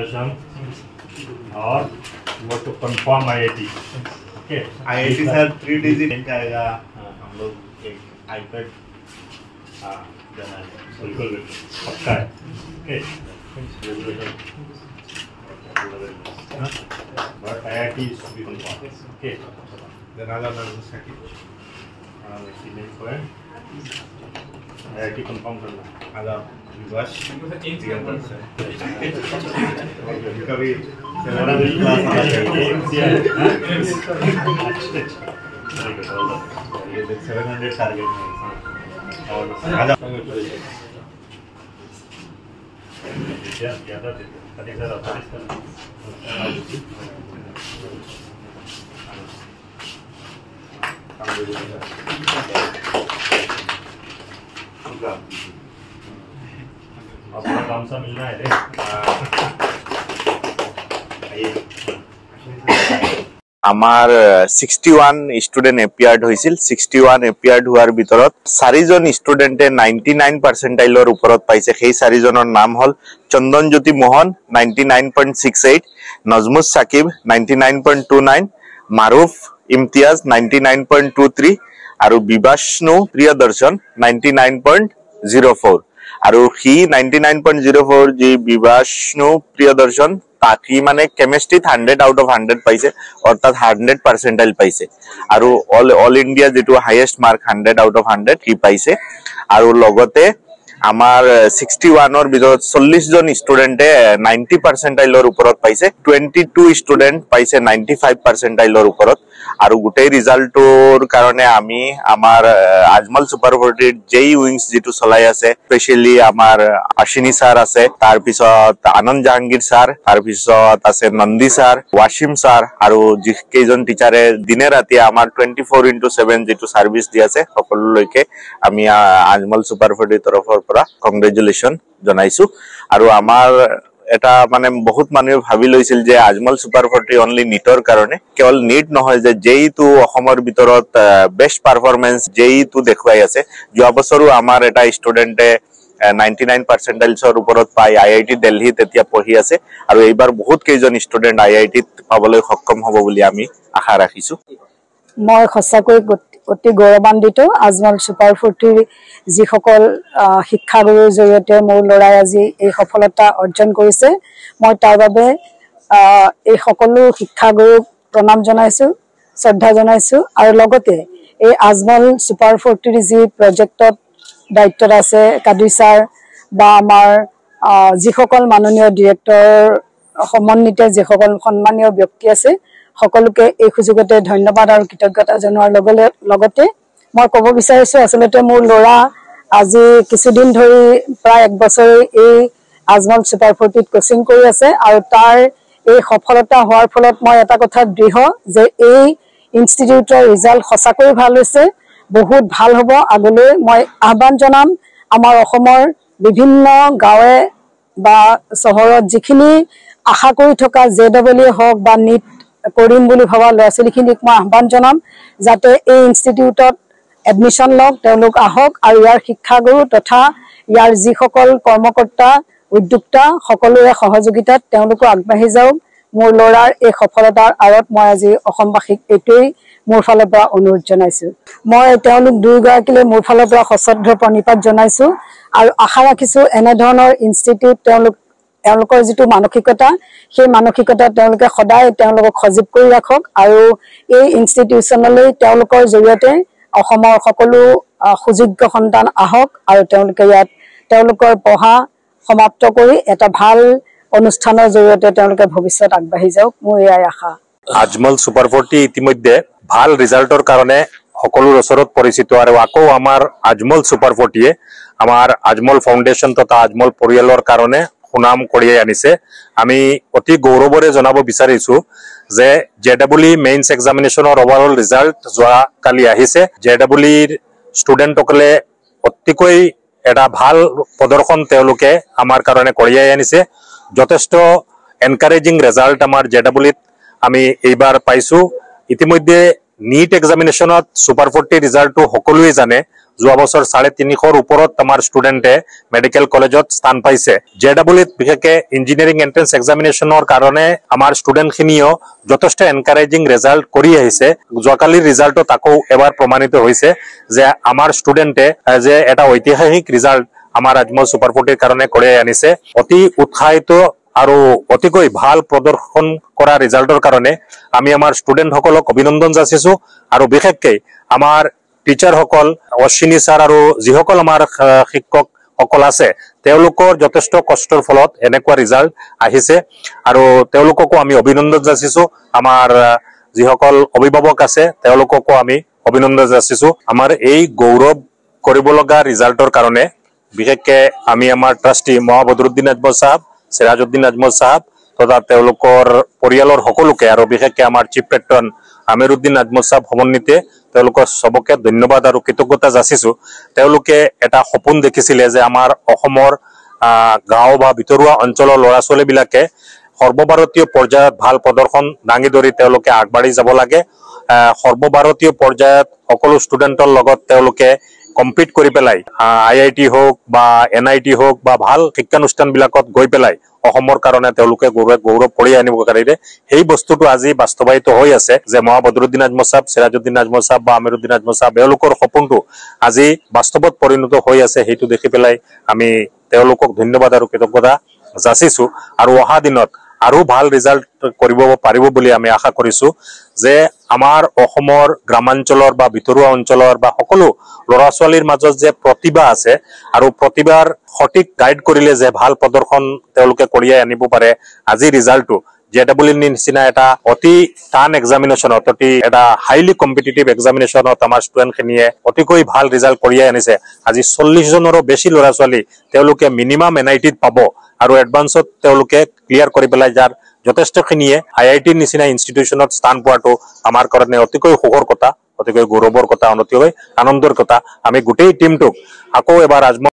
congratulations और वो तो confirm IIT okay IIT sir 3 digit जाएगा हम लोग एक iPad हाँ देना है बिल्कुल पक्का है okay but IIT is to be confirmed okay then another second IIT confirm करना आधा विवास कभी 700 क्लास आ जाएगी ये 700 टारगेट में और आधा ज़्यादा दे कभी ज़रा बारिश कर अपना काम सा मिलना है रे আমার 61 স্টুডেন্ট এপিয়ার্ড হয়েছিল 61 এপিয়ার্ড হওয়ার ভিতৰত 4 জন স্টুডেন্টে 99 পাৰ্সেন্টাইলৰ ওপৰত পাইছে সেই 4 জনৰ নাম হল চন্দন জ্যোতি মোহন 99.68 নজমুস সাকিব 99.29 মারুফ ইমতিয়াজ 99.23 আৰু বিবাশনু প্ৰিয়দৰ্শন 99.04 আৰু হি 99.04 যি বিবাশনু প্ৰিয়দৰ্শন তাকি মানে কেমিস্ট্ৰিত 100 আউট অফ 100 পাইছে অৰ্থাৎ 100 পাৰ্সেন্টাইল পাইছে আৰু অল ইন্ডিয়া যেটো হাইয়েস্ট মাৰ্ক 100 আউট অফ 100 কি পাইছে আৰু লগতে আমাৰ 61 এৰ ভিতৰত 40 জন স্টুডেন্টে 90 পাৰ্সেন্টাইলৰ ওপৰত পাইছে 22 স্টুডেন্ট পাইছে 95 পাৰ্সেন্টাইলৰ ওপৰত আৰু গোটেই ৰিজাল্টৰ কাৰণে আমি আমাৰ আজমল সুপাৰ 40 জেই উইংস যেটো চলাই আছে স্পেশালি আমাৰ আশিনী স্যাৰ আছে তাৰ পিছত আনন্দ জাহাঙ্গীৰ স্যাৰ তাৰ পিছত আছে নন্দী স্যাৰ ওয়াসিম স্যাৰ আৰু কেইজন টিচাৰে দিনে ৰাতি আমাৰ 24/7 যেটো সাৰ্ভিস দি আছে সকলোলৈকে আমি আজমল সুপাৰ 40 তৰফৰ পৰা কংগ্ৰেচুলেশন জনাইছো আৰু আমাৰ এটা মানে বহুত মানুহে ভাবি লৈছিল যে আজমল সুপাৰ 40 অনলি নিটৰ কাৰণে কেৱল নিট নহয় যে জেইটো অসমৰ ভিতৰত বেষ্ট পাৰফৰম্যান্স জেইটো দেখুৱাই আছে যোৱা বছৰো আমাৰ এটা ষ্টুডেন্টে 99 পাৰ্সেন্টাইলছৰ ওপৰত পাই IIT দিল্লী তেতিয়া পঢ়ি আছে আৰু এইবাৰ বহুত কেইজন ষ্টুডেন্ট IIT পাবলৈ সক্ষম হ'ব বুলি আমি আশা ৰাখিছো মই সঁচাকৈ অতি গৌৰৱান্বিত আজমল সুপাৰ 40 যিসকল শিক্ষাগুৰুৰ জৰিয়তে মোৰ লৰাই আজি এই সফলতা অৰ্জন কৰিছে মই তাৰ বাবে এই সকলো শিক্ষাগুৰুক প্ৰণাম জনাইছো শ্ৰদ্ধা জনাইছো আৰু লগতে এই আজমল সুপাৰ 40 যি প্ৰজেক্টত দায়িত্বত আছে কাদিৰ স্যাৰ বা আমাৰ যিসকল মাননীয় ডিৰেক্টৰ সমন্বিত যিসকল সন্মানীয় ব্যক্তি আছে সকলোকে এই সুযোগতে ধন্যবাদ আৰু কৃতজ্ঞতা জনোৱাৰ লগতে মই ক'ব বিচাৰিছো আসলতে মোৰ ল'ৰা আজি কিছুদিন ধৰি প্ৰায় 1 বছৰ এই আজমল সুপাৰ 40 কোচিং কৰি আছে আৰু তাৰ এই সফলতা হোৱাৰ ফলত মই এটা কথা দৃঢ় যে এই ইনষ্টিটিউটৰ ৰিজাল্ট সঁচাকৈ ভাল হৈছে বহুত ভাল হ'ব আগলৈ মই আহ্বান জনাম আমাৰ অসমৰ বিভিন্ন গাঁৱে বা চহৰত যিখিনি আশা কৰি থকা জেডব্লিউ হওক বা নিট কৰিম বুলি ভাবা ল'ৰা-ছোৱালীখিনিক মই আহ্বান জনাম যাতে এই ইনষ্টিটিউটত এডমিশন লওক তেওঁলোক আহক আৰু ইয়াৰ শিক্ষাগুৰু তথা ইয়াৰ যিসকল কৰ্মকৰ্তা উদ্যোক্তা সকলোৰে সহযোগিতাত তেওঁলোকো আগবাঢ়ি যাওক মোৰ ল'ৰাৰ এই সফলতাৰ আঁৰত মই আজি অসমবাসীক এইটোৱেই মোৰ ফালৰ পৰা অনুৰোধ জনাইছো মই তেওঁলোক দুয়োগৰাকীলৈ মোৰ ফালৰ পৰা সশ্ৰদ্ধ প্ৰণিপাত জনাইছো আৰু আশা ৰাখিছো এনে ধৰণৰ ইনষ্টিটিউট তেওঁলোকৰ যিটো মানসিকতা সেই মানসিকতা তেওঁলোকে সদায় তেওঁলোকক সজীৱ কৰি ৰাখক আৰু এই ইনষ্টিটিউচনলৈ তেওঁলোকৰ জৰিয়তে অসমৰ সকলো সুযোগ্য সন্তান আহক আৰু তেওঁলোকে ইয়াত তেওঁলোকৰ পঢ়া সমাপ্ত কৰি এটা ভাল অনুষ্ঠানৰ জৰিয়তে তেওঁলোকে ভৱিষ্যত আগবাঢ়ি যাওক মোৰ এয়াই আশা আজমল সুপাৰ 40 ইতিমধ্যে ভাল ৰিজাল্টৰ কাৰণে সকলোৰ ওচৰত পৰিচিত আৰু আকৌ আমাৰ আজমল সুপাৰ 40 আমাৰ আজমল ফাউণ্ডেশ্যন তথা আজমল পৰিয়ালৰ কাৰণে সুনাম কঢ়িয়াই আনিছে আমি অতি গৌৰৱৰে জনাব বিচাৰিছো যে জেডব্লিউ মেইনছ এক্সামিনেশ্যনৰ ওভাৰঅল ৰিজাল্ট যোৱা কালি আহিছে জেডব্লিউৰ ষ্টুডেণ্টসকলে অতিকৈ এটা ভাল প্ৰদৰ্শন তেওঁলোকে আমাৰ কাৰণে কঢ়িয়াই আনিছে যথেষ্ট এনকাৰেজিং ৰিজাল্ট আমাৰ জেডব্লিউত আমি এইবাৰ পাইছো ইতিমধ্যে নিট এক্সামিনেশ্যনত সুপাৰ 40 ৰিজাল্টটো সকলোৱে জানে যোৱা বছৰ 350ৰ ওপৰত আমাৰ ষ্টুডেণ্টে মেডিকেল কলেজত স্থান পাইছে। JEEত বিশেষকৈ ইঞ্জিনিয়াৰিং এন্ট্ৰেন্স এক্সামিনেশ্যনৰ কাৰণে আমাৰ ষ্টুডেণ্টখিনিও যথেষ্ট এনকাৰেজিং ৰিজাল্ট কৰি আহিছে। যোৱাকালিৰ ৰিজাল্টত আকৌ এবাৰ প্ৰমাণিত হৈছে যে আমাৰ ষ্টুডেণ্টে যে এটা ঐতিহাসিক ৰিজাল্ট আমাৰ আজমল সুপাৰ 40ৰ কাৰণে কঢ়িয়াই আনিছে। অতি উৎসাহিত আৰু অতিকৈ ভাল প্ৰদৰ্শন কৰা ৰিজাল্টৰ কাৰণে আমি আমাৰ ষ্টুডেণ্টসকলক অভিনন্দন যাচিছো আৰু বিশেষকৈ আমাৰ টিচাৰসকল অশ্বিনী ছাৰ আৰু যিসকল আমাৰ শিক্ষকসকল আছে তেওঁলোকৰ যথেষ্ট কষ্টৰ ফলত এনেকুৱা ৰিজাল্ট আহিছে আৰু তেওঁলোককো আমি অভিনন্দন যাচিছো। আমাৰ যিসকল অভিভাৱক আছে তেওঁলোককো আমি অভিনন্দন যাচিছো। আমাৰ এই গৌৰৱ কৰিব লগা ৰিজাল্টৰ কাৰণে বিশেষকৈ আমি আমাৰ ট্ৰাষ্টি বদৰুদ্দিন আজমল সাহেব, সিৰাজউদ্দিন আজমল সাহেব তথা তেওঁলোকৰ পৰিয়ালৰ সকলোকে আৰু বিশেষকৈ আমাৰ চিফ পেট্ৰন আমিৰুদ্দিন আজমল সাহেব সমন্বিতে তেওঁলোকৰ সবকে ধন্যবাদ আৰু কৃতজ্ঞতা যাচিছো। তেওঁলোকে এটা সপোন দেখিছিলে যে আমাৰ অসমৰ গাঁও বা ভিতৰুৱা অঞ্চলৰ ল'ৰা ছোৱালীবিলাকে সৰ্বভাৰতীয় পৰ্যায়ত ভাল প্ৰদৰ্শন দাঙি ধৰি তেওঁলোকে আগবাঢ়ি যাব লাগে। সৰ্বভাৰতীয় পৰ্যায়ত সকলো ষ্টুডেণ্টৰ লগত তেওঁলোকে কম্পিট কৰি পেলাই IIT হওক বা NIT হওক বা ভাল শিক্ষানুষ্ঠানবিলাকত গৈ পেলাই অসমৰ কাৰণে তেওঁলোকে গৌৰৱ কঢ়িয়াই আনিব পাৰিলে। সেই বস্তুটো আজি বাস্তৱায়িত হৈ আছে যে বদৰুদ্দিন আজমল সাহেব, সিৰাজউদ্দিন আজমল সাহেব বা আমিৰুদ্দিন আজমল সাহেব এওঁলোকৰ সপোনটো আজি বাস্তৱত পৰিণত হৈ আছে। সেইটো দেখি পেলাই আমি তেওঁলোকক ধন্যবাদ আৰু কৃতজ্ঞতা যাচিছো আৰু অহা দিনত আৰু ভাল ৰিজাল্ট কৰিব পাৰিব বুলি আমি আশা কৰিছো যে আমাৰ অসমৰ গ্ৰামাঞ্চলৰ বা ভিতৰুৱা অঞ্চলৰ বা সকলো ল'ৰা ছোৱালীৰ মাজত যে প্ৰতিভা আছে আৰু প্ৰতিভাৰ সঠিক গাইড কৰিলে যে ভাল প্ৰদৰ্শন তেওঁলোকে কঢ়িয়াই আনিব পাৰে। আজি ৰিজাল্টটো JEE নিচিনা এটা অতি টান এক্সামিনেশ্যনত অতি এটা হাইলি কম্পিটিটিভ এক্সামিনেশ্যনত আমাৰ ষ্টুডেণ্টখিনিয়ে অতিকৈ ভাল ৰিজাল্ট কঢ়িয়াই আনিছে। আজি 40জনৰো বেছি ল'ৰা ছোৱালী তেওঁলোকে মিনিমাম NITত পাব আৰু এডভান্সত তেওঁলোকে ক্লিয়াৰ কৰি পেলাই যাৰ যথেষ্টখিনিয়ে IITৰ নিচিনা ইনষ্টিটিউশ্যনত স্থান পোৱাটো আমাৰ কাৰণে অতিকৈ সুখৰ কথা, অতিকৈ গৌৰৱৰ কথা, অতিকৈ আনন্দৰ কথা। আমি গোটেই টিমটোক আকৌ এবাৰ আজমল